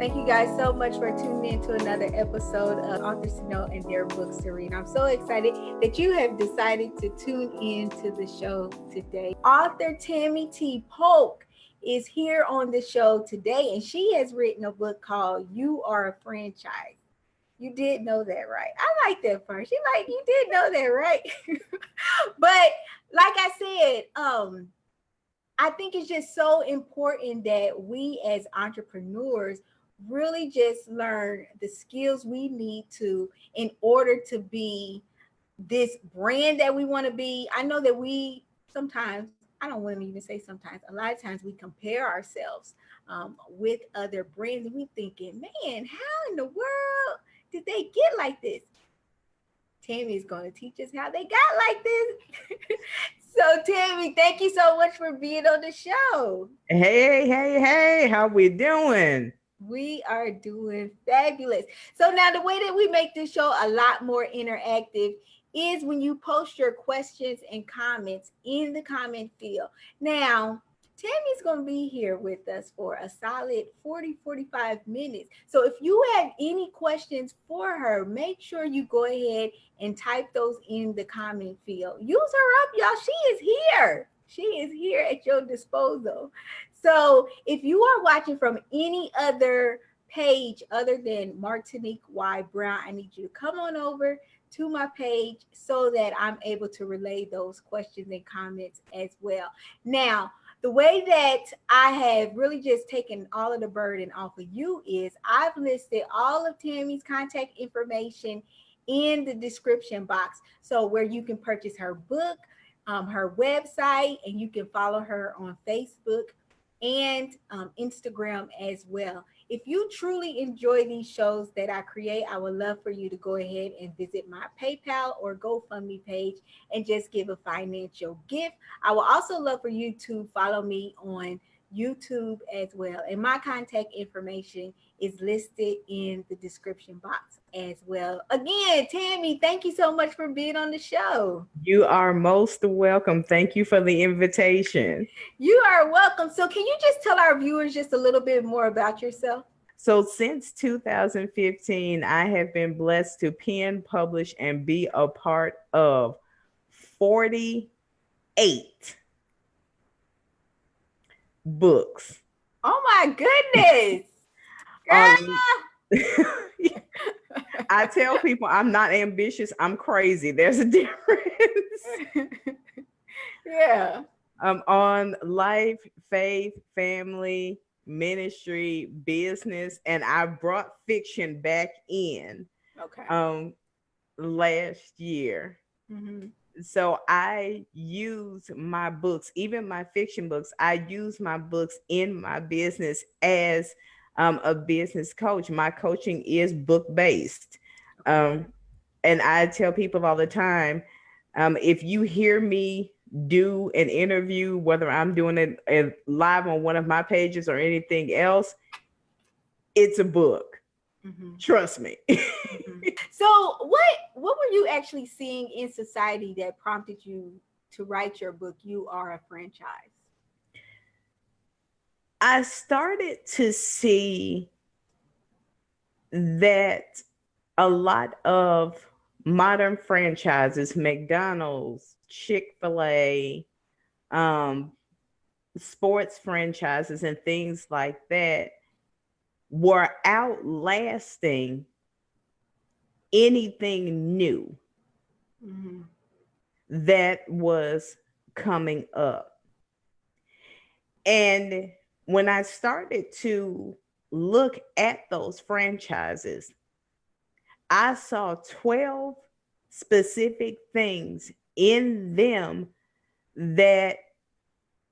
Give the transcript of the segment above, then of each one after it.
Thank you guys so much for tuning in to another episode of Authors to Know and Their Books to Read. I'm so excited that you have decided to tune in to the show today. Author Tammie T. Polk is here on the show today, and she has written a book called You Are a Franchise. You did know that, right? I like that part. She like, you did know that, right? But like I said, I think it's just so important that we as entrepreneurs really just learn the skills we need to in order to be this brand that we want to be. I know that we sometimes, I don't want to even say sometimes, a lot of times we compare ourselves with other brands, and we thinking, man, how in the world did they get like this? Tammie is going to teach us how they got like this. So Tammie, thank you so much for being on the show. Hey, how we doing? We are doing fabulous. So now the way that we make this show a lot more interactive is when you post your questions and comments in the comment field. Now, Tammie's going to be here with us for a solid 45 minutes. So if you have any questions for her, make sure you go ahead and type those in the comment field. Use her up, y'all. She is here. She is here at your disposal. So if you are watching from any other page other than Martinique Y. Brown, I need you to come on over to my page so that I'm able to relay those questions and comments as well. Now, the way that I have really just taken all of the burden off of you is I've listed all of Tammie's contact information in the description box. So where you can purchase her book, her website, and you can follow her on Facebook and Instagram as well. If you truly enjoy these shows that I create, I would love for you to go ahead and visit my PayPal or GoFundMe page and just give a financial gift. I will also love for you to follow me on YouTube as well. And my contact information is listed in the description box as well. Again, Tammie, thank you so much for being on the show. You are most welcome. Thank you for the invitation. You are welcome. So can you just tell our viewers just a little bit more about yourself? So since 2015, I have been blessed to pen, publish, and be a part of 48 books. Oh my goodness. I tell people I'm not ambitious, I'm crazy. There's a difference. Yeah. On life, faith, family, ministry, business, and I brought fiction back in last year. Mm-hmm. So I use my books, even my fiction books, I use my books in my business as a business coach. My coaching is book based. And I tell people all the time, if you hear me do an interview, whether I'm doing it live on one of my pages or anything else, it's a book. Mm-hmm. Trust me. Mm-hmm. So what were you actually seeing in society that prompted you to write your book, You Are a Franchise? I started to see that a lot of modern franchises, McDonald's, Chick-fil-A, sports franchises, and things like that were outlasting anything new that was coming up. And when I started to look at those franchises, I saw 12 specific things in them that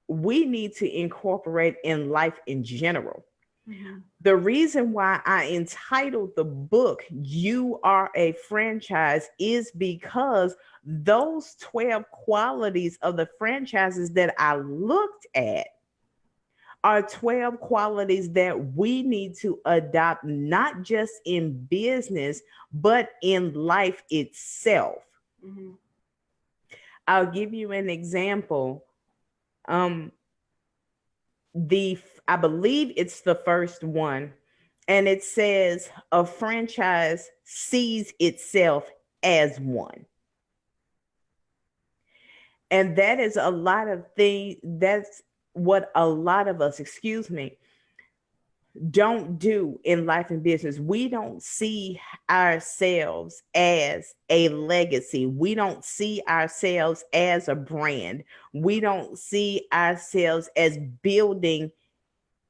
we need to incorporate in life in general. Mm-hmm. The reason why I entitled the book, You Are a Franchise, is because those 12 qualities of the franchises that I looked at are 12 qualities that we need to adopt, not just in business, but in life itself. Mm-hmm. I'll give you an example. I believe it's the first one. And it says a franchise sees itself as one. And that is a lot of things. That's what a lot of us, excuse me, don't do in life and business. We don't see ourselves as a legacy. We don't see ourselves as a brand. We don't see ourselves as building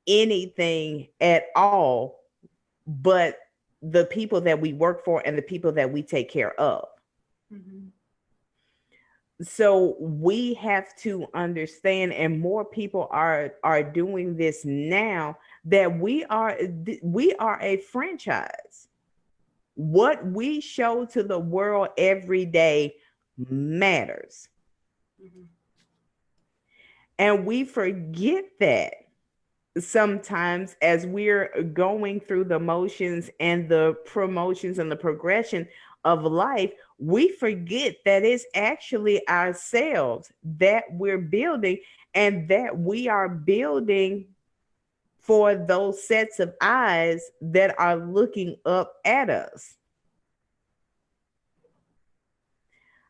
anything at all, but the people that we work for and the people that we take care of. Mm-hmm. So we have to understand, and more people are doing this now, that we are a franchise. What we show to the world every day matters. Mm-hmm. And we forget that sometimes as we're going through the motions and the promotions and the progression of life, we forget that it's actually ourselves that we're building, and that we are building for those sets of eyes that are looking up at us.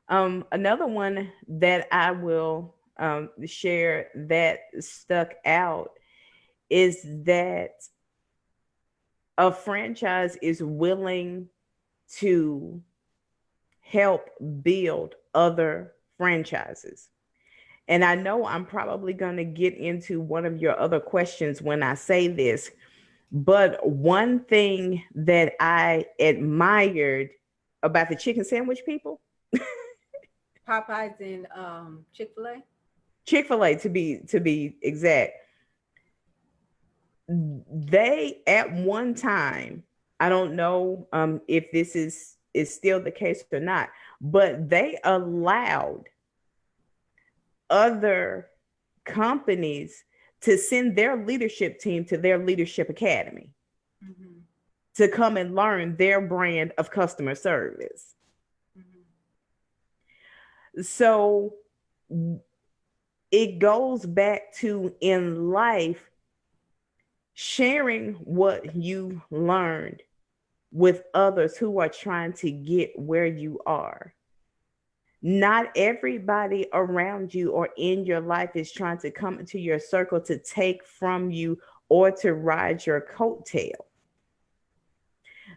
Another one that I will share that stuck out is that a franchise is willing to help build other franchises. And I know I'm probably going to get into one of your other questions when I say this, but one thing that I admired about the chicken sandwich people, Popeyes and Chick-fil-A. Chick-fil-A to be exact, they at one time, I don't know if this is still the case or not, but they allowed other companies to send their leadership team to their leadership academy, mm-hmm, to come and learn their brand of customer service. Mm-hmm. So it goes back to, in life, sharing what you learned with others who are trying to get where you are. Not everybody around you or in your life is trying to come into your circle to take from you or to ride your coattail.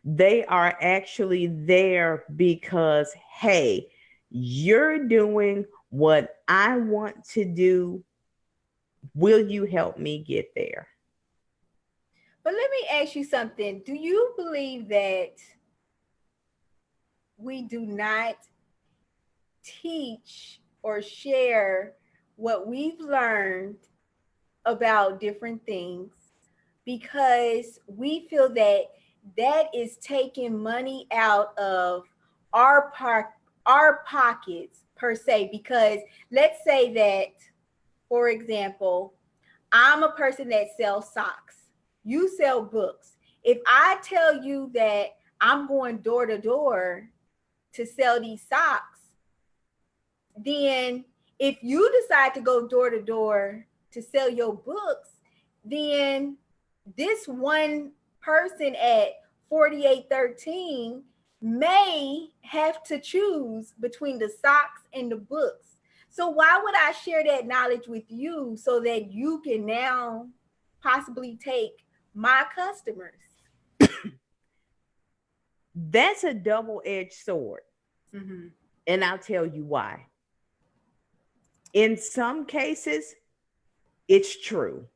They are actually there because, hey, you're doing what I want to do. Will you help me get there? But let me ask you something. Do you believe that we do not teach or share what we've learned about different things because we feel that that is taking money out of our our pockets per se? Because let's say that, for example, I'm a person that sells socks. You sell books. If I tell you that I'm going door to door to sell these socks, then if you decide to go door to door to sell your books, then this one person at 4813 may have to choose between the socks and the books. So why would I share that knowledge with you so that you can now possibly take my customers? That's a double-edged sword. Mm-hmm. And I'll tell you why. In some cases, it's true.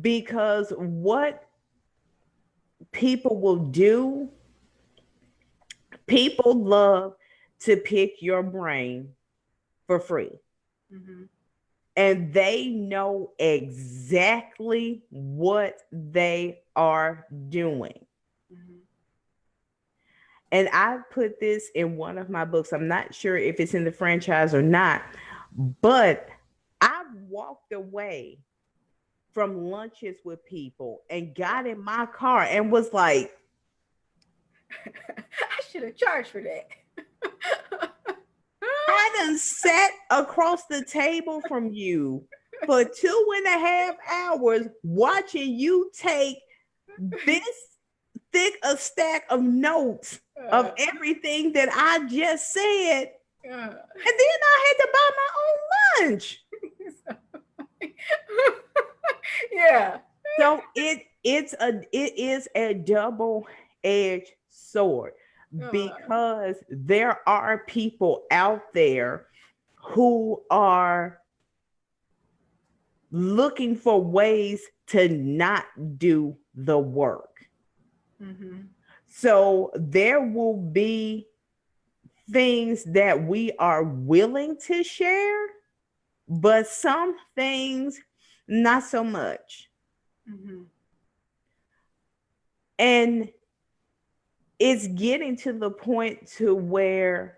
Because what people will do, people love to pick your brain for free. Mm-hmm. And they know exactly what they are doing. Mm-hmm. And I put this in one of my books. I'm not sure if it's in the franchise or not, but I walked away from lunches with people and got in my car and was like, I should have charged for that. I done sat across the table from you for 2.5 hours watching you take this thick a stack of notes of everything that I just said. And then I had to buy my own lunch. Yeah. So it is a double-edged sword, because there are people out there who are looking for ways to not do the work. Mm-hmm. So there will be things that we are willing to share, but some things not so much. Mm-hmm. And it's getting to the point to where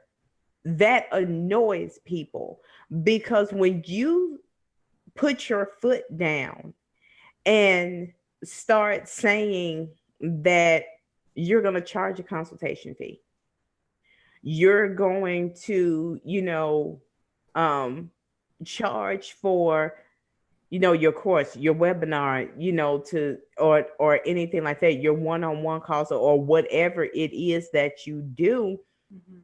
that annoys people, because when you put your foot down and start saying that you're going to charge a consultation fee, you're going to, um, charge for, your course, your webinar, to, or anything like that, your one-on-one calls, or whatever it is that you do, Mm-hmm.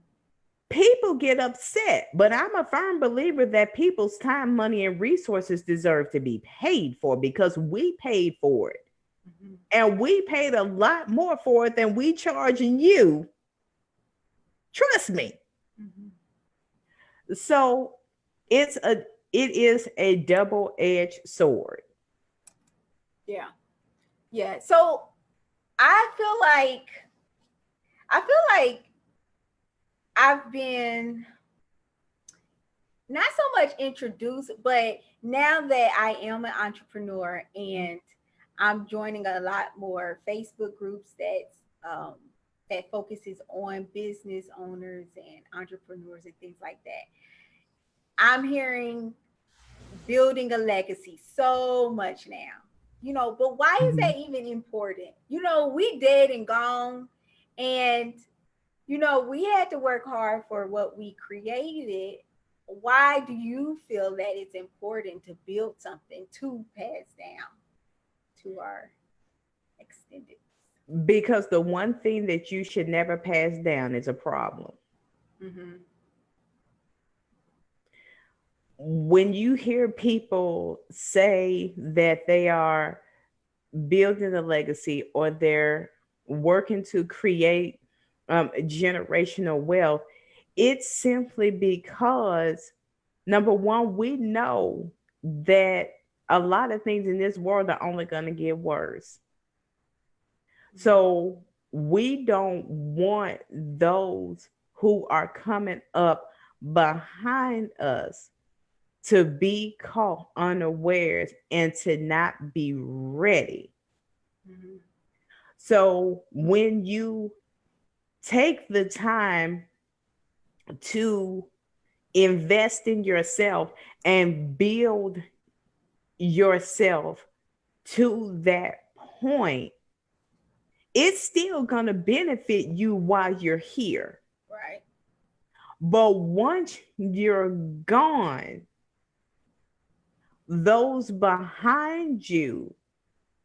people get upset. But I'm a firm believer that people's time, money, and resources deserve to be paid for, because we paid for it. Mm-hmm. And we paid a lot more for it than we charging you. Trust me. Mm-hmm. So it is a double-edged sword. Yeah. Yeah. So I feel like I've been not so much introduced, but now that I am an entrepreneur and I'm joining a lot more Facebook groups that focuses on business owners and entrepreneurs and things like that, I'm hearing building a legacy so much now. But why is Mhm. that even important? We dead and gone, and we had to work hard for what we created. Why do you feel that it's important to build something to pass down to our extended? Because the one thing that you should never pass down is a problem. Mm-hmm. When you hear people say that they are building a legacy, or they're working to create generational wealth, it's simply because, number one, we know that a lot of things in this world are only going to get worse. So we don't want those who are coming up behind us to be caught unawares and to not be ready. Mm-hmm. So when you take the time to invest in yourself and build yourself to that point, it's still going to benefit you while you're here. Right. But once you're gone, those behind you,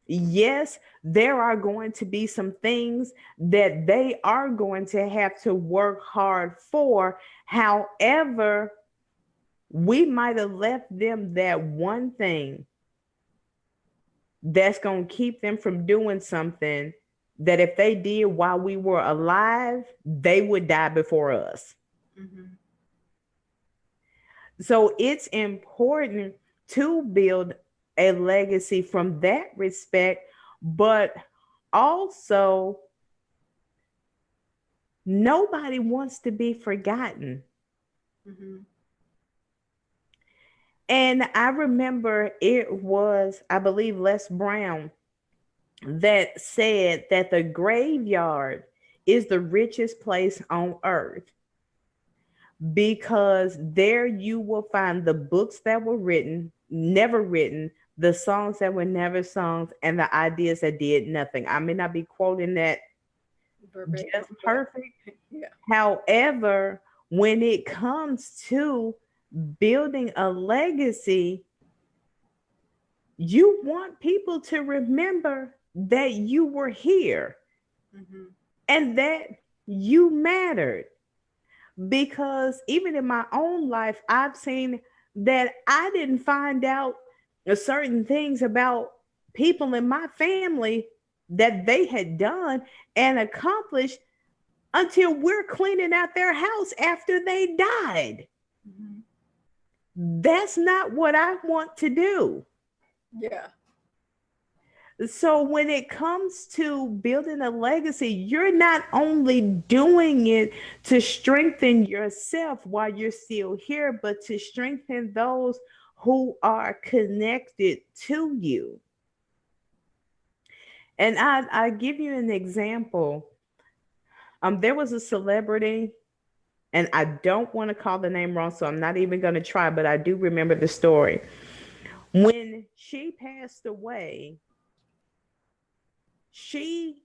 yes, there are going to be some things that they are going to have to work hard for. However, we might have left them that one thing that's going to keep them from doing something that if they did while we were alive, they would die before us. Mm-hmm. So it's important to build a legacy from that respect, but also nobody wants to be forgotten. Mm-hmm. And I remember it was, I believe, Les Brown that said that the graveyard is the richest place on earth, because there you will find the books that were written, never written, the songs that were never sung, and the ideas that did nothing. I may not be quoting that just perfect. Yeah. However, when it comes to building a legacy, You want people to remember that you were here Mhm. and that you mattered. Because even in my own life, I've seen that I didn't find out certain things about people in my family that they had done and accomplished until we're cleaning out their house after they died. Mhm. That's not what I want to do. Yeah. So when it comes to building a legacy, you're not only doing it to strengthen yourself while you're still here, but to strengthen those who are connected to you. And I give you an example. There was a celebrity, and I don't want to call the name wrong, so I'm not even going to try, but I do remember the story. When she passed away, she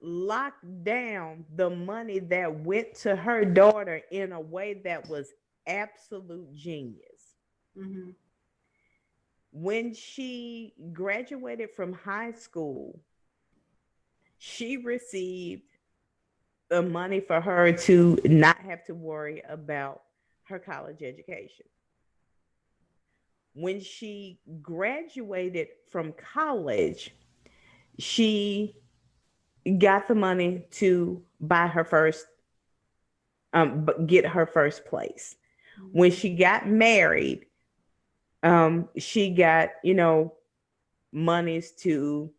locked down the money that went to her daughter in a way that was absolute genius. Mhm. When she graduated from high school, she received the money for her to not have to worry about her college education. When she graduated from college, she got the money to buy her first get her first place. When Mhm. she got married, she got, monies to,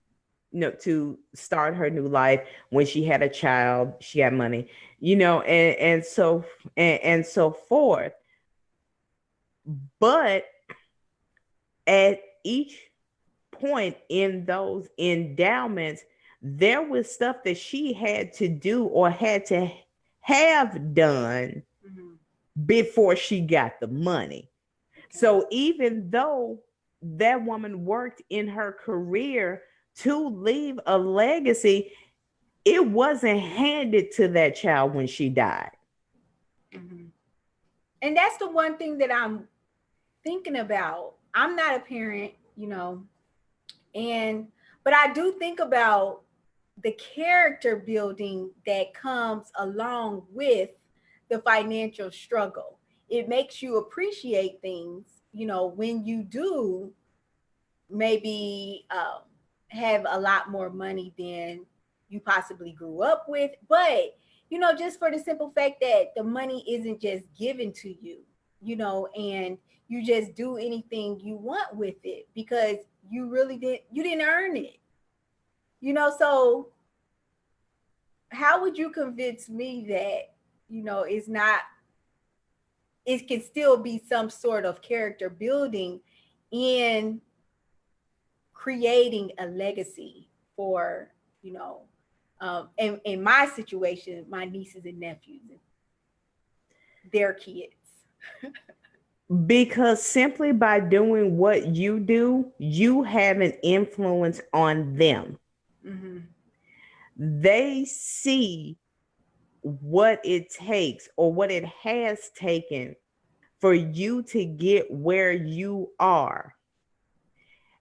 to start her new life. When she had a child, she got money, and so forth. But at each point in those endowments, there was stuff that she had to do or had to have done Mhm. before she got the money. Okay. So even though that woman worked in her career to leave a legacy, it wasn't handed to that child when she died. Mhm. And that's the one thing that I'm thinking about. I'm not a parent, and but I do think about the character building that comes along with the financial struggle. It makes you appreciate things, when you do maybe have a lot more money than you possibly grew up with. But, just for the simple fact that the money isn't just given to you, and you just do anything you want with it because you didn't earn it, so how would you convince me that, it's not, it can still be some sort of character building in creating a legacy for, in my situation, my nieces and nephews and their kids. Because simply by doing what you do, you have an influence on them. Mm-hmm. They see what it takes or what it has taken for you to get where you are.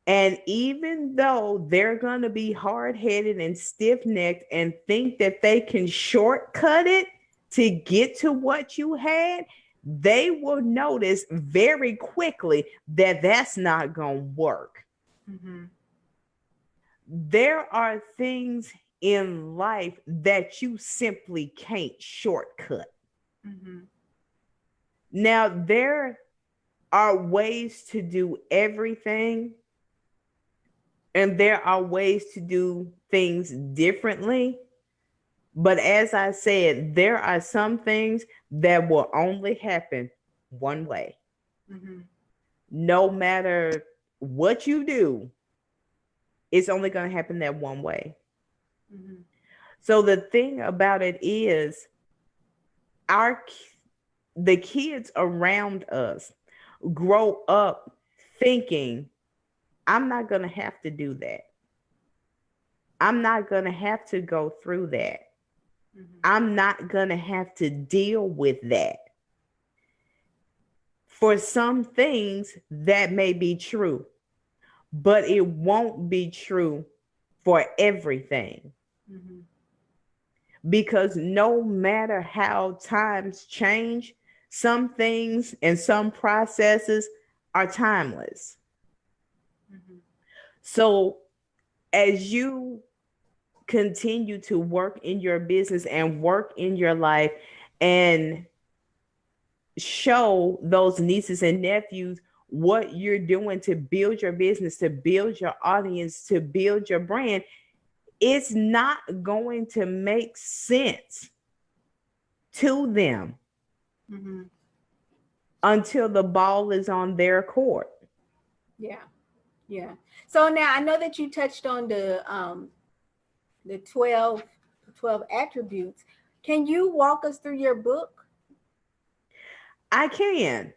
And even though they're going to be hard headed and stiff necked and think that they can shortcut it to get to what you had, they will notice very quickly that that's not going to work. Mm-hmm. There are things in life that you simply can't shortcut. Mm-hmm. Now, there are ways to do everything, and there are ways to do things differently. But as I said, there are some things that will only happen one way. Mm-hmm. No matter what you do, it's only going to happen that one way. Mm-hmm. So the thing about it is, our the kids around us grow up thinking, I'm not going to have to do that. I'm not going to have to go through that. Mm-hmm. I'm not going to have to deal with that. For some things, that may be true. but it won't be true for everything. Mm-hmm. Because no matter how times change, some things and some processes are timeless. Mm-hmm. So as you continue to work in your business and work in your life and show those nieces and nephews what you're doing to build your business, to build your audience, to build your brand, it's not going to make sense to them Mm-hmm. until the ball is on their court. Yeah. Yeah. So now I know that you touched on the 12 attributes. Can you walk us through your book? I can.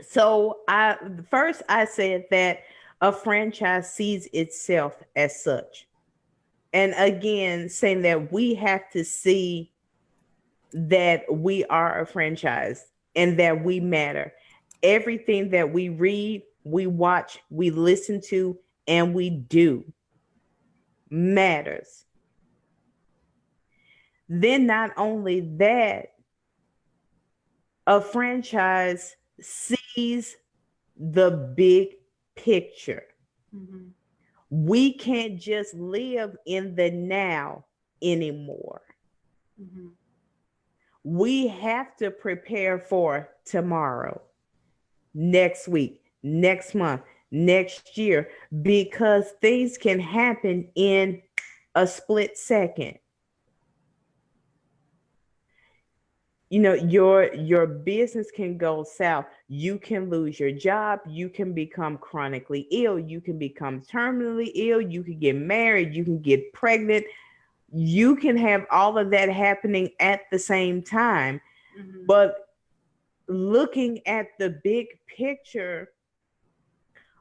So I said that a franchise sees itself as such. And again, saying that we have to see that we are a franchise and that we matter. Everything that we read, we watch, we listen to, and we do matters. Then, not only that, a franchise sees the big picture. Mm-hmm. We can't just live in the now anymore. Mm-hmm. We have to prepare for tomorrow, next week, next month, next year, because things can happen in a split second. Your business can go south. You can lose your job. You can become chronically ill. You can become terminally ill. You can get married. You can get pregnant. You can have all of that happening at the same time. Mm-hmm. But looking at the big picture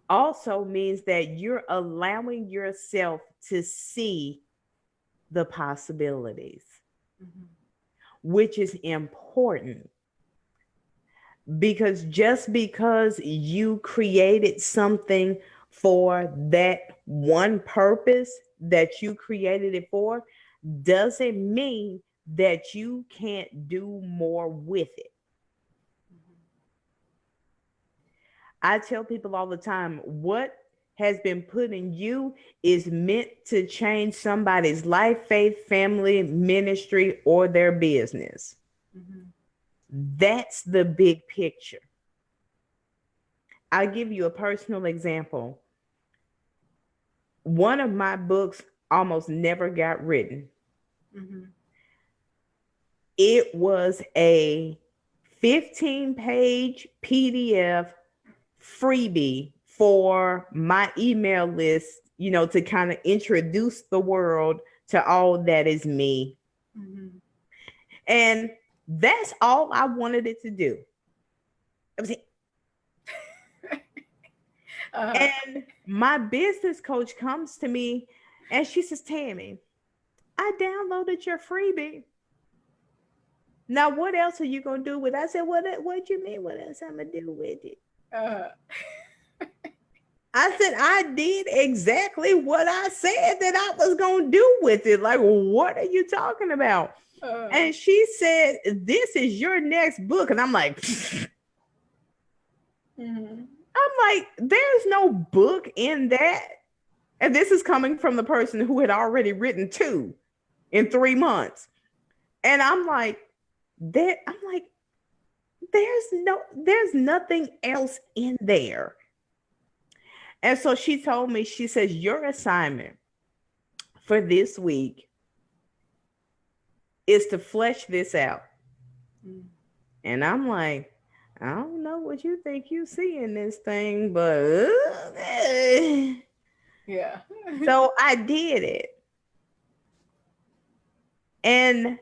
also means that you're allowing yourself to see the possibilities, Mm-hmm. which is important. Because just because you created something for that one purpose that you created it for doesn't mean that you can't do more with it. I tell people all the time, what has been put in you is meant to change somebody's life, faith, family, ministry, or their business. Mm-hmm. That's the big picture. I'll give you a personal example. One of my books almost never got written. Mm-hmm. It was a 15-page PDF freebie for my email list, to kind of introduce the world to all that is me. Mm-hmm. And that's all I wanted it to do. It was, and my business coach comes to me and she says, Tammie, I downloaded your freebie. Now, what else are you going to do with it? I said, what do you mean? What else I'm going to do with it? I said, I did exactly what I said that I was going to do with it. Like, what are you talking about? And she said, this is your next book. And I'm like, Mm-hmm. I'm like, there's no book in that. And this is coming from the person who had already written 2 in 3 months. And I'm like, there's nothing else in there. And so she told me, she says, your assignment for this week is to flesh this out. Mm. And I'm like, I don't know what you think you see in this thing, but yeah. So I did it. And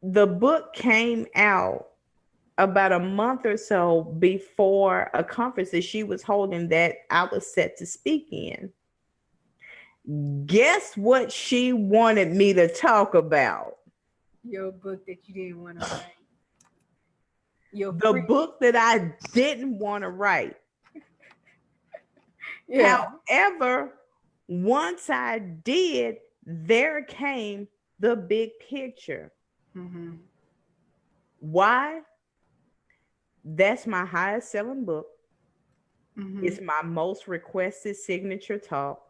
the book came out about a month or so before a conference that she was holding that I was set to speak in. Guess what she wanted me to talk about? Your book that you didn't want to write. The book that I didn't want to write. Yeah. However, once I did, there came the big picture. Mm-hmm. Why? That's my highest selling book. Mm-hmm. It's my most requested signature talk.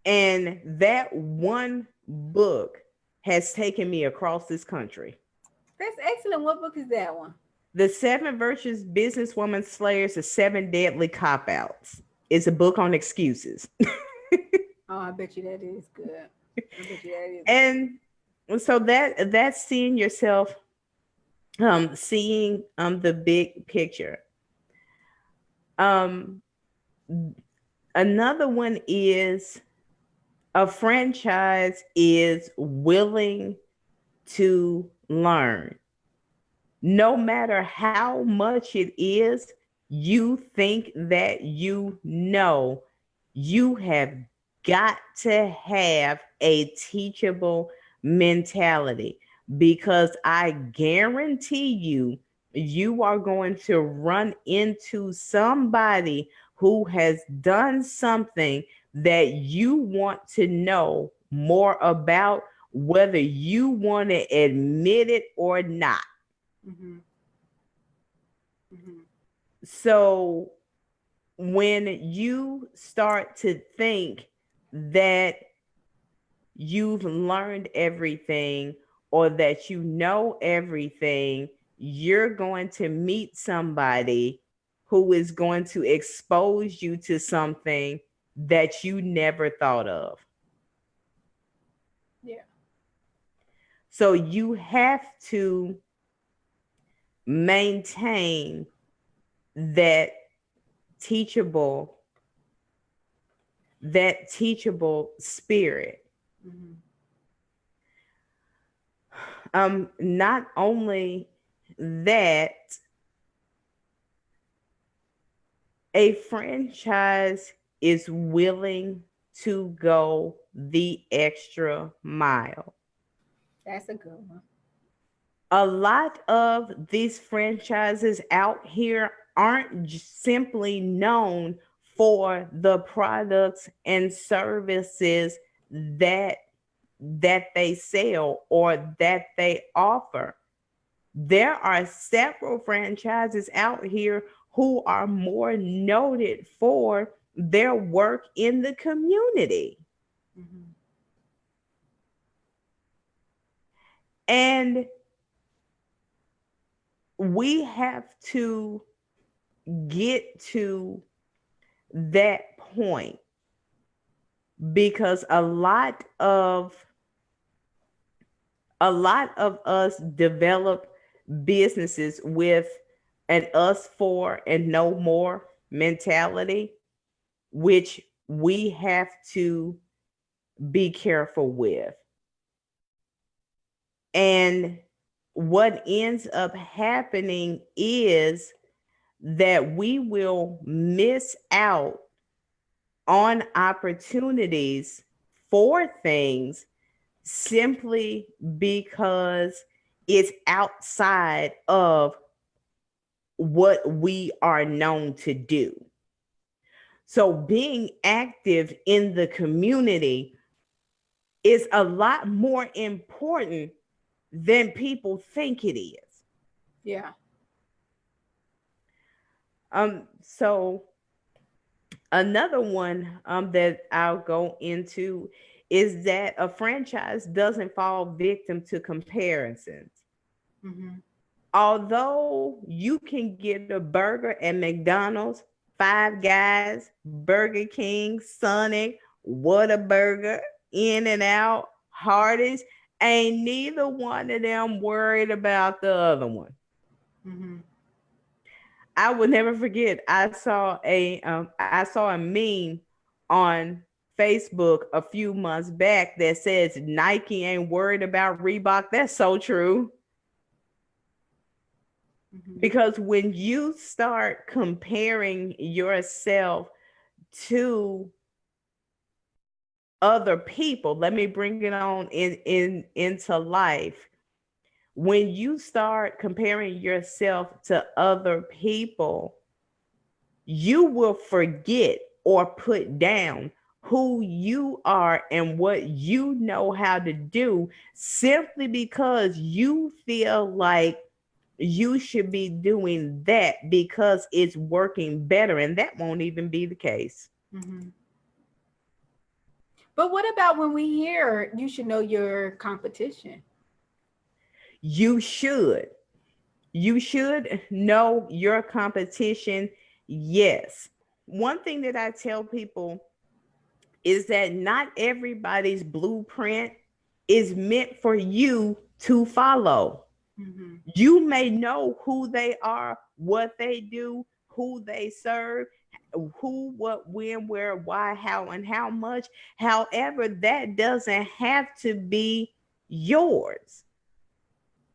And that one book has taken me across this country. That's excellent. What book is that one? The Seven Virtuous Businesswoman Slayers, the Seven Deadly Cop Outs. It's a book on excuses. Oh, I bet you that is good. I bet you that is good. And so that's seeing yourself, seeing the big picture. Um Another one is a franchise is willing to learn. No matter how much it is, you think that you have got to have a teachable mentality, because I guarantee you, you are going to run into somebody who has done something that you want to know more about, whether you want to admit it or not. Mm-hmm. Mm-hmm. So when you start to think that you've learned everything or that you know everything, you're going to meet somebody who is going to expose you to something that you never thought of. Yeah. So you have to maintain that teachable spirit. Mm-hmm. Not only that, a franchise is willing to go the extra mile. That's a good one. A lot of these franchises out here aren't simply known for the products and services that they sell or that they offer. There are several franchises out here who are more noted for their work in the community. Mm-hmm. And we have to get to that point, because a lot of us develop businesses with an us for and no more mentality, which we have to be careful with. And what ends up happening is that we will miss out on opportunities for things simply because it's outside of what we are known to do. So being active in the community is a lot more important than people think it is. Yeah. So another one that I'll go into is that a franchise doesn't fall victim to comparisons. Mm-hmm. Although you can get a burger at McDonald's, Five Guys, Burger King, Sonic, Whataburger, In and Out, Hardee's, ain't neither one of them worried about the other one. Mm-hmm. I will never forget. I saw a meme on Facebook a few months back that says Nike ain't worried about Reebok. That's so true. Mm-hmm. Because when you start comparing yourself to other people, let me bring it on into life. When you start comparing yourself to other people, you will forget or put down who you are and what you know how to do simply because you feel like you should be doing that because it's working better. And that won't even be the case. Mm-hmm. But what about when we hear you should know your competition? You should. You should know your competition. Yes. One thing that I tell people is that not everybody's blueprint is meant for you to follow. Mm-hmm. You may know who they are, what they do, who they serve, who, what, when, where, why, how, and how much. However, that doesn't have to be yours.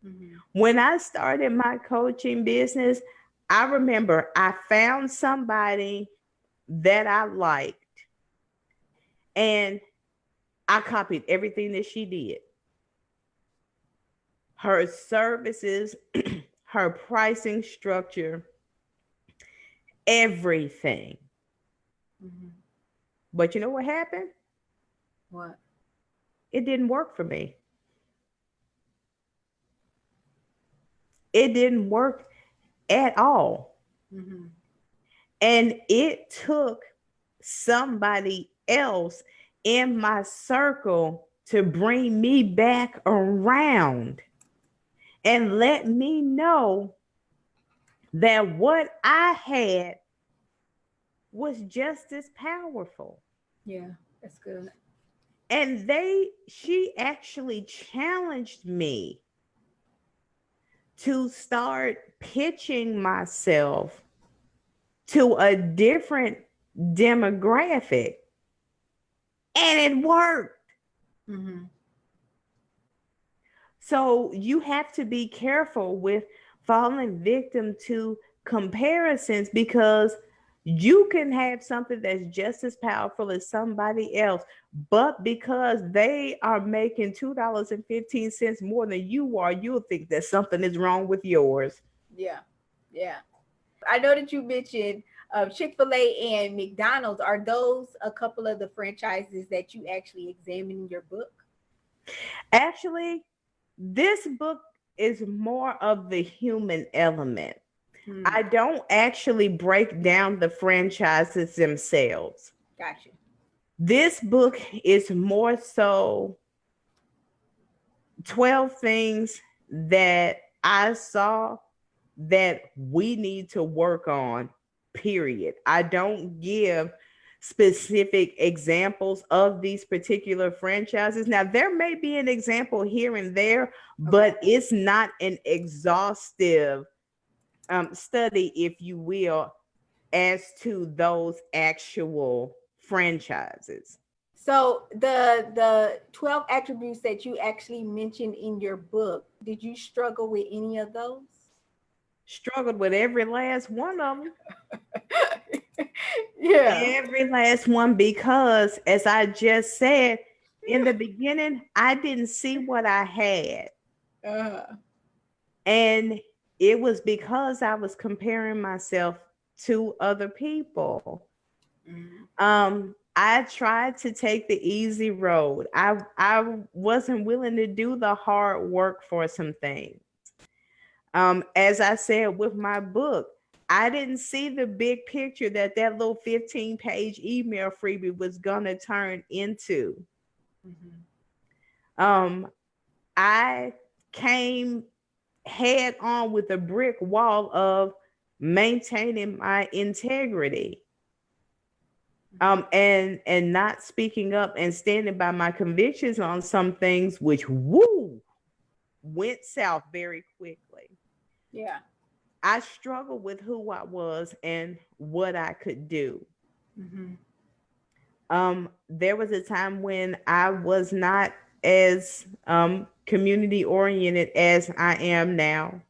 Mm-hmm. When I started my coaching business, I remember I found somebody that I liked and I copied everything that she did. Her services, her pricing structure, everything. Mm-hmm. But you know what happened? What? It didn't work for me. It didn't work at all. Mm-hmm. And it took somebody else in my circle to bring me back around and let me know that what I had was just as powerful. Yeah, that's good. And she actually challenged me to start pitching myself to a different demographic. And it worked. Mm-hmm. So you have to be careful with falling victim to comparisons because you can have something that's just as powerful as somebody else, but because they are making $2.15 more than you are, you'll think that something is wrong with yours. Yeah, yeah. I know that you mentioned Chick-fil-A and McDonald's. Are those a couple of the franchises that you actually examine in your book? Actually, this book is more of the human element. Hmm. I don't actually break down the franchises themselves. Gotcha. This book is more so 12 things that I saw that we need to work on, period. I don't give specific examples of these particular franchises. Now, there may be an example here and there, Okay. but it's not an exhaustive study, if you will, as to those actual franchises. So the 12 attributes that you actually mentioned in your book, did you struggle with any of those? Struggled with every last one of them. Yeah. Every last one, because as I just said in the beginning, I didn't see what I had. Uh, And it was because I was comparing myself to other people. mm, I tried to take the easy road. I wasn't willing to do the hard work for some things. As I said with my book, I didn't see the big picture that that little 15-page email freebie was gonna turn into. mhm. Um, I came head on with a brick wall of maintaining my integrity. And not speaking up and standing by my convictions on some things, which went south very quickly. Yeah. I struggled with who I was and what I could do. Mhm. There was a time when I was not as community oriented as I am now.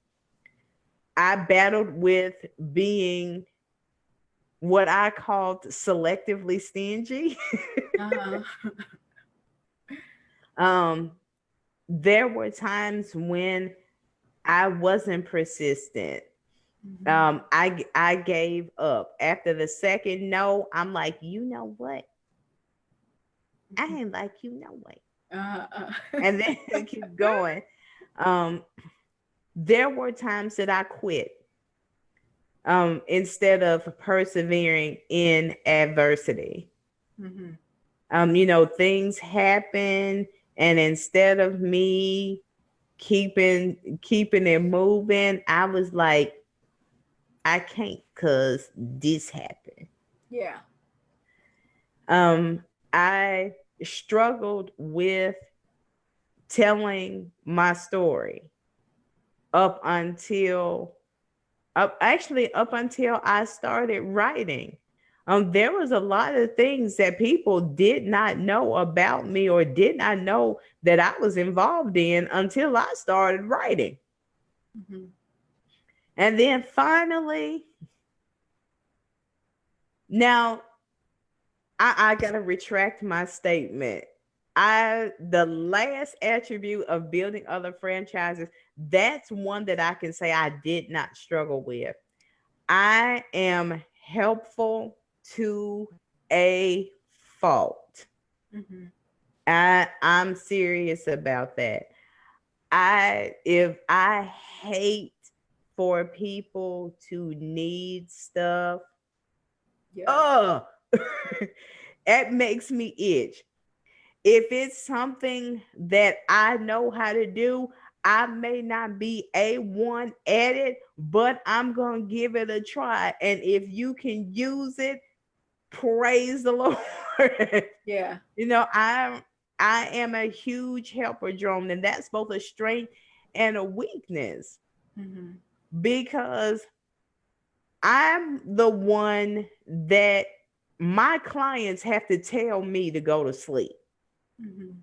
I battled with being what I called selectively stingy. Uh-huh. um, there were times when I wasn't persistent. Mhm. I gave up after the second no. I'm like, you know what? I Mhm. ain't like you no way. Uh, And then keep going. Um, there were times that I quit instead of persevering in adversity. Mhm. Things happen, and instead of me keeping it moving, I was like, I can't cause this happened. Yeah. Um, I struggled with telling my story up until up until I started writing. There was a lot of things that people did not know about me or did not know that I was involved in until I started writing. Mhm. And then finally, now I gotta retract my statement. The last attribute of building other franchises, that's one that I can say I did not struggle with. I am helpful to a fault. Mhm. I'm serious about that. If I hate for people to need stuff, Yeah. oh, it makes me itch. If it's something that I know how to do, I may not be A1 at it, but I'm going to give it a try. And if you can use it, praise the Lord. Yeah. I am a huge helper drone, and that's both a strength and a weakness Mhm. because I'm the one that my clients have to tell me to go to sleep Mhm.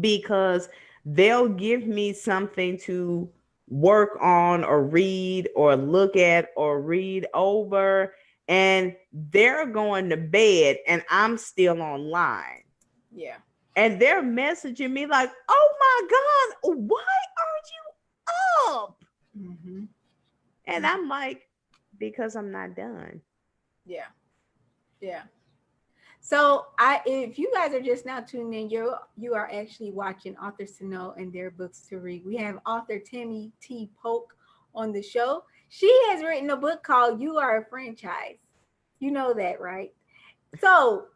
because they'll give me something to work on or read or look at or read over, and they're going to bed and I'm still online. Yeah. And they're messaging me like, oh my God, why aren't you up? Mhm. And I'm like, because I'm not done. Yeah. Yeah. So if you guys are just now tuning in, you are actually watching Authors to Know and Their Books to Read. We have author Tammie T. Polk on the show. She has written a book called You Are a Franchise. You know that, right? So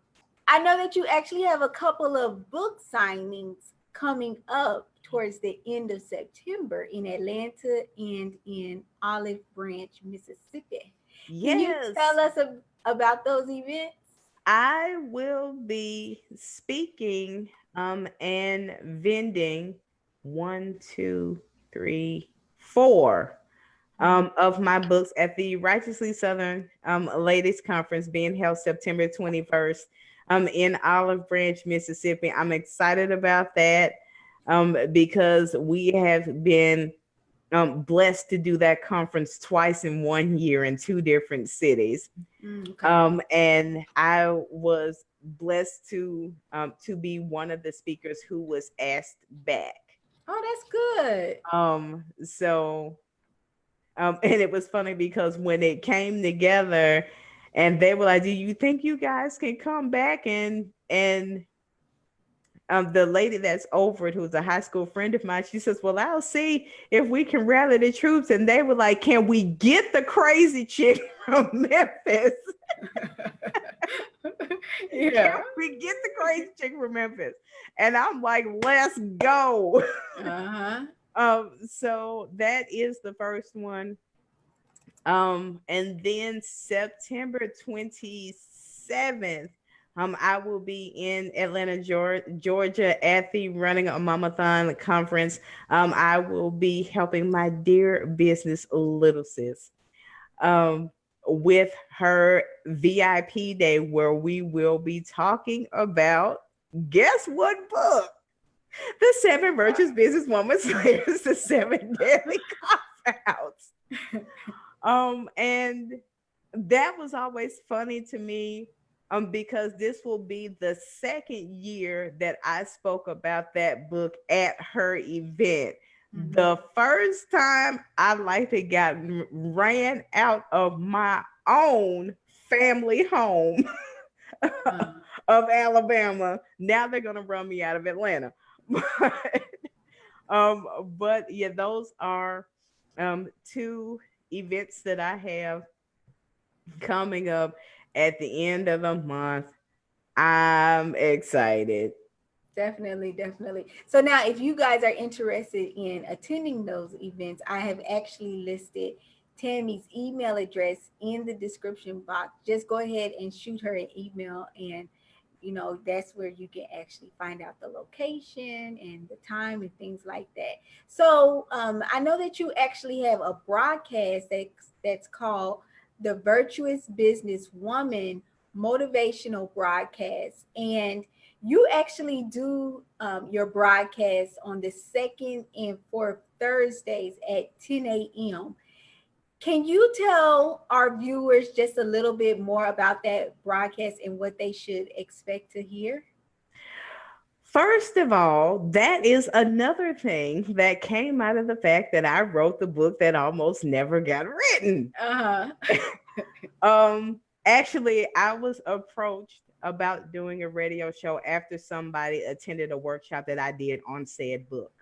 I know that you actually have a couple of book signings coming up towards the end of September in Atlanta and in Olive Branch, Mississippi. Can you tell Yes, us about those events? I will be speaking and vending one, two, three, four of my books at the Righteously Southern Ladies Conference being held September 21st in Olive Branch, Mississippi. I'm excited about that because we have been blessed to do that conference twice in 1 year in two different cities. Okay. And I was blessed to be one of the speakers who was asked back. Oh, that's good. So and it was funny because when it came together and they were like, do you think you guys can come back? And the lady that's over it, who's a high school friend of mine, she says, well, I'll see if we can rally the troops. And they were like, can we get the crazy chick from Memphis? Can Yeah. we get the crazy chick from Memphis? And I'm like, let's go. Uh-huh. So that is the first one. And then September 27th, I will be in Atlanta, Georgia at the Running a Mamathon conference. I will be helping my dear business, Little Sis, um, with her VIP day where we will be talking about, guess what book? The Seven Virtuous Businesswoman Slayers, the Seven Deadly Cop Outs. And that was always funny to me because this will be the second year that I spoke about that book at her event. Mhm. The first time I like to got ran out of my own family home Uh, of Alabama. Now they're gonna run me out of Atlanta. But yeah, those are two events that I have coming up at the end of the month. I'm excited. Definitely, definitely. So now, if you guys are interested in attending those events, I have actually listed Tammie's email address in the description box. Just go ahead and shoot her an email, and that's where you can actually find out the location and the time and things like that. So I know that you actually have a broadcast that's called the Virtuous Business Woman Motivational Broadcast, and you actually do your broadcast on the second and fourth Thursdays at 10 a.m. Can you tell our viewers just a little bit more about that broadcast and what they should expect to hear? First of all, that is another thing that came out of the fact that I wrote the book that almost never got written. Uh-huh. Actually, I was approached about doing a radio show after somebody attended a workshop that I did on said book.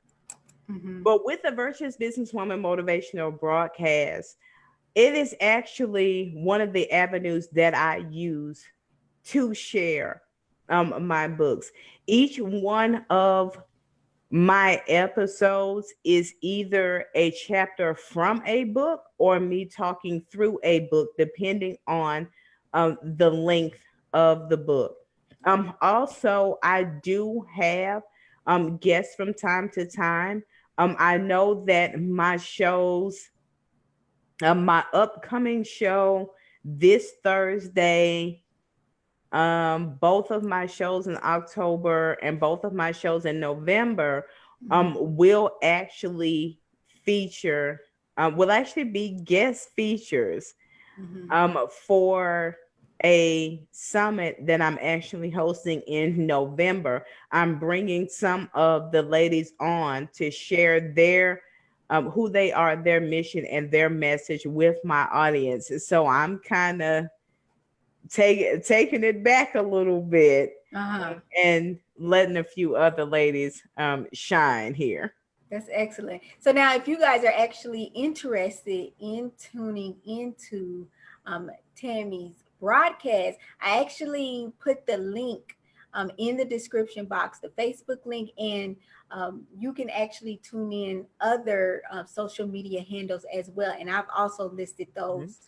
Mm-hmm. But with the Virtuous Businesswoman Motivational Broadcast, it is actually one of the avenues that I use to share my books. Each one of my episodes is either a chapter from a book or me talking through a book, depending on the length of the book. Also, I do have guests from time to time. I know that my upcoming show this Thursday, both of my shows in October and both of my shows in November Mm-hmm. will actually feature will actually be guest features Mm-hmm. for a summit that I'm actually hosting in November. I'm bringing some of the ladies on to share their who they are, their mission, and their message with my audience. So I'm kind of taking it back a little bit Uh-huh. and letting a few other ladies shine here. That's excellent. So now, if you guys are actually interested in tuning into Tammie's broadcast, I actually put the link in the description box, the Facebook link, and you can actually tune in other social media handles as well. And I've also listed Mhm. those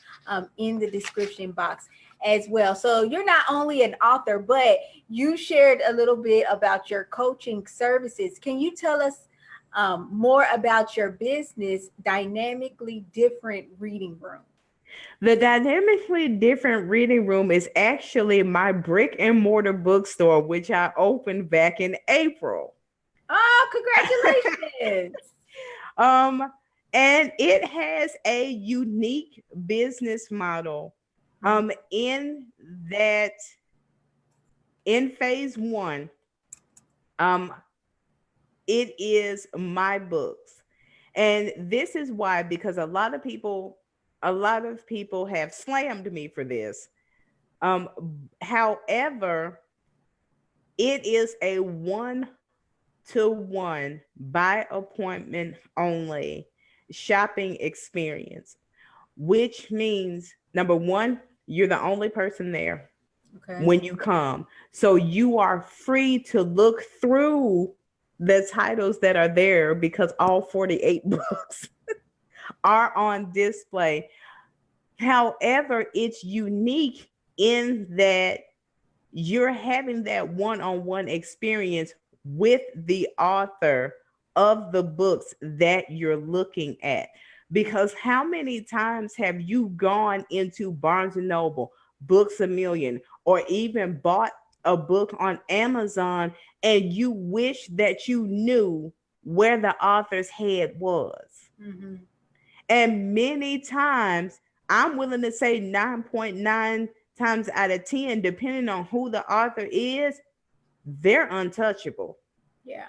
in the description box as well. So you're not only an author, but you shared a little bit about your coaching services. Can you tell us more about your business, Dynamically Different Reading Room? The dynamically different reading room is actually my brick and mortar bookstore, which I opened back in April. Oh, congratulations. um, and it has a unique business model. In that, in phase one, um, it is my books. And this is why, because a lot of people have slammed me for this. However, it is a 1-to-1 by appointment only shopping experience, which means number one, you're the only person there Okay. when you come. So you are free to look through the titles that are there because all 48 books are on display. However, it's unique in that you're having that one-on-one experience with the author of the books that you're looking at. Because how many times have you gone into Barnes and Noble, Books a Million, or even bought a book on Amazon and you wish that you knew where the author's head was? Mm-hmm. And many times, I'm willing to say 9.9 times out of 10, depending on who the author is, they're untouchable. Yeah.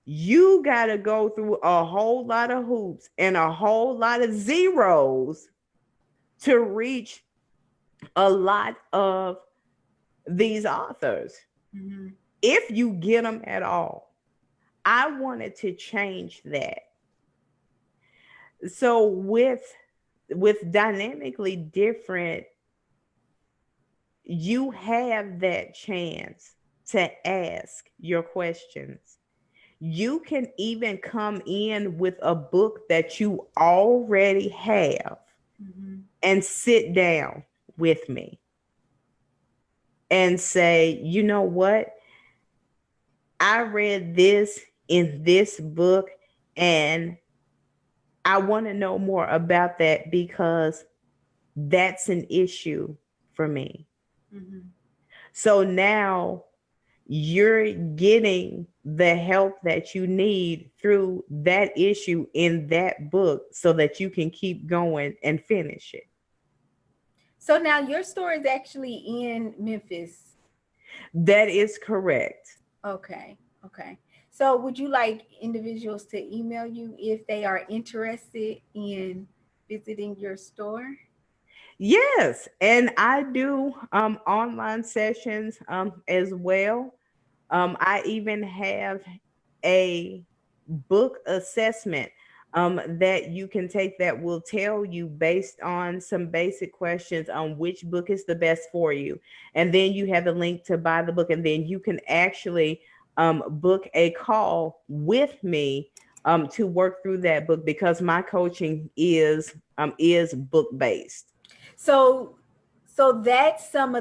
you got to go through a whole lot of hoops and a whole lot of zeros to reach a lot of these authors. Mm-hmm. If you get them at all. I wanted to change that. So with dynamically different, you have that chance to ask your questions. You can even come in with a book that you already have Mm-hmm. and sit down with me and say, you know what? I read this in this book and I want to know more about that because that's an issue for me. Mm-hmm. So now you're getting the help that you need through that issue in that book so that you can keep going and finish it. So now your store is actually in Memphis. That is correct. Okay. Okay. So would you like individuals to email you if they are interested in visiting your store? Yes, and I do online sessions as well. I even have a book assessment that you can take that will tell you based on some basic questions on which book is the best for you. And then you have the link to buy the book, and then you can actually book a call with me to work through that book because my coaching is book based. So so that's one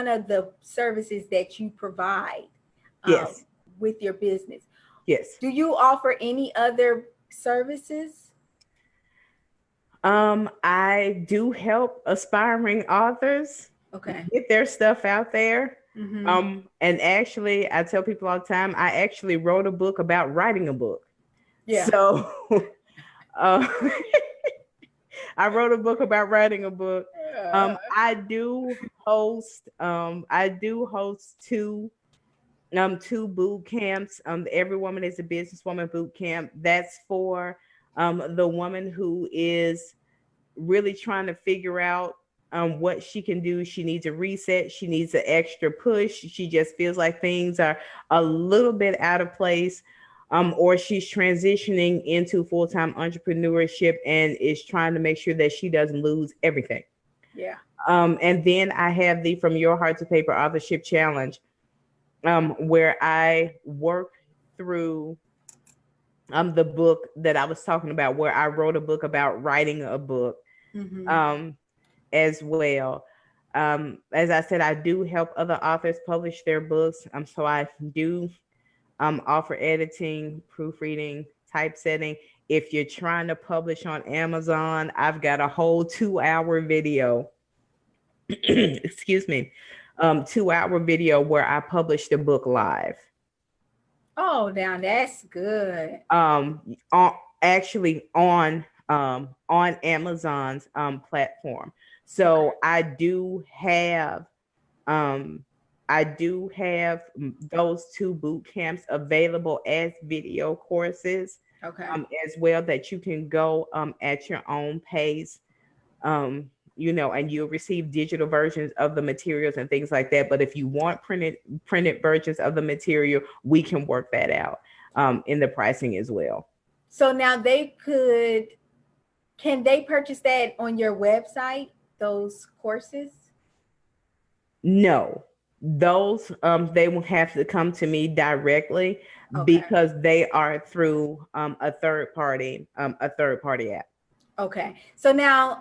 of the services that you provide um, Yes, with your business. yes. Do you offer any other services? I do help aspiring authors Okay. get their stuff out there. Mm-hmm. And actually, I tell people all the time, I actually wrote a book about writing a book. Yeah. So, uh, I wrote a book about writing a book. I do host two boot camps. Every Woman is a Businesswoman boot camp. That's for the woman who is really trying to figure out what she can do. She needs a reset. She needs an extra push. She just feels like things are a little bit out of place. Or she's transitioning into full-time entrepreneurship and is trying to make sure that she doesn't lose everything. Yeah. And then I have the From Your Heart to Paper Authorship Challenge, where I work through the book that I was talking about, where I wrote a book about writing a book Mm-hmm. um, as well. As I said, I do help other authors publish their books. So I do offer editing, proofreading, typesetting. If you're trying to publish on Amazon, I've got a whole 2 hour video. Excuse me, 2 hour video where I published the book live. Oh, now that's good. On actually on Amazon's platform. Okay. So um I do have those two boot camps available as video courses Okay. as well that you can go at your own pace. And you'll receive digital versions of the materials and things like that. But if you want printed versions of the material, we can work that out in the pricing as well. So now can they purchase that on your website, those courses? No, those they will have to come to me directly Okay. because they are through a third party app. Okay. So now,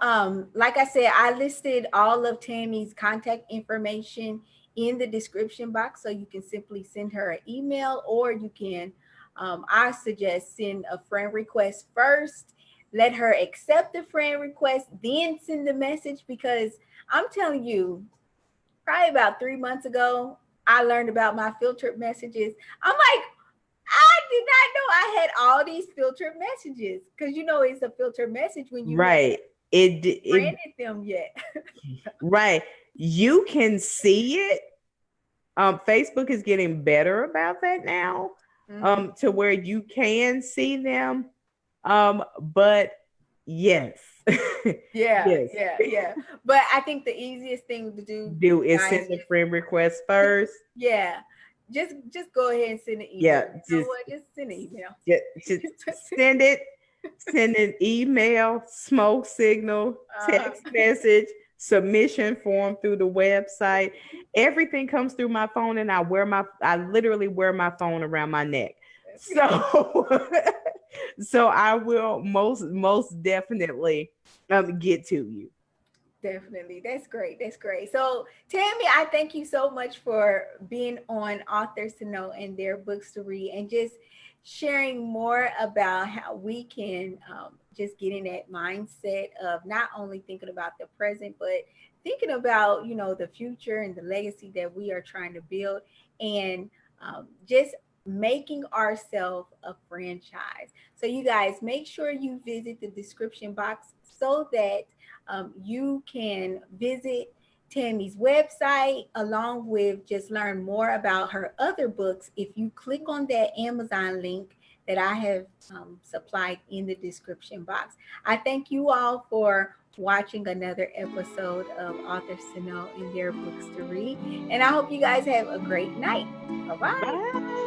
like I said, I listed all of Tammie's contact information in the description box. So you can simply send her an email or you can, I suggest send a friend request first. Let her accept the friend request, then send the message because I'm telling you, probably about 3 months ago, I learned about my filtered messages. I'm like, I did not know I had all these filtered messages because it's a filtered message when you haven't Right. It branded them yet. right. You can see it. Facebook is getting better about that now. to where you can see them. But yes. Yeah, Yes. yeah, yeah. But I think the easiest thing to do, Do is guys, send the friend request first. yeah, just go ahead and send an email. Yeah, You know what? Just send an email. just send it. Send an email, smoke signal, uh, text message, submission form through the website. Everything comes through my phone, and I literally wear my phone around my neck. So so I will most definitely get to you. Definitely. That's great. That's great. So, Tammie, I thank you so much for being on Authors to Know and Their Books to Read, and just sharing more about how we can just get in that mindset of not only thinking about the present, but thinking about, the future and the legacy that we are trying to build, and just making ourselves a franchise. So, you guys, make sure you visit the description box so that you can visit Tammie's website along with just learn more about her other books if you click on that Amazon link that I have supplied in the description box. I thank you all for watching another episode of Authors to Know and Their Books to Read. And I hope you guys have a great night. Bye bye. Bye.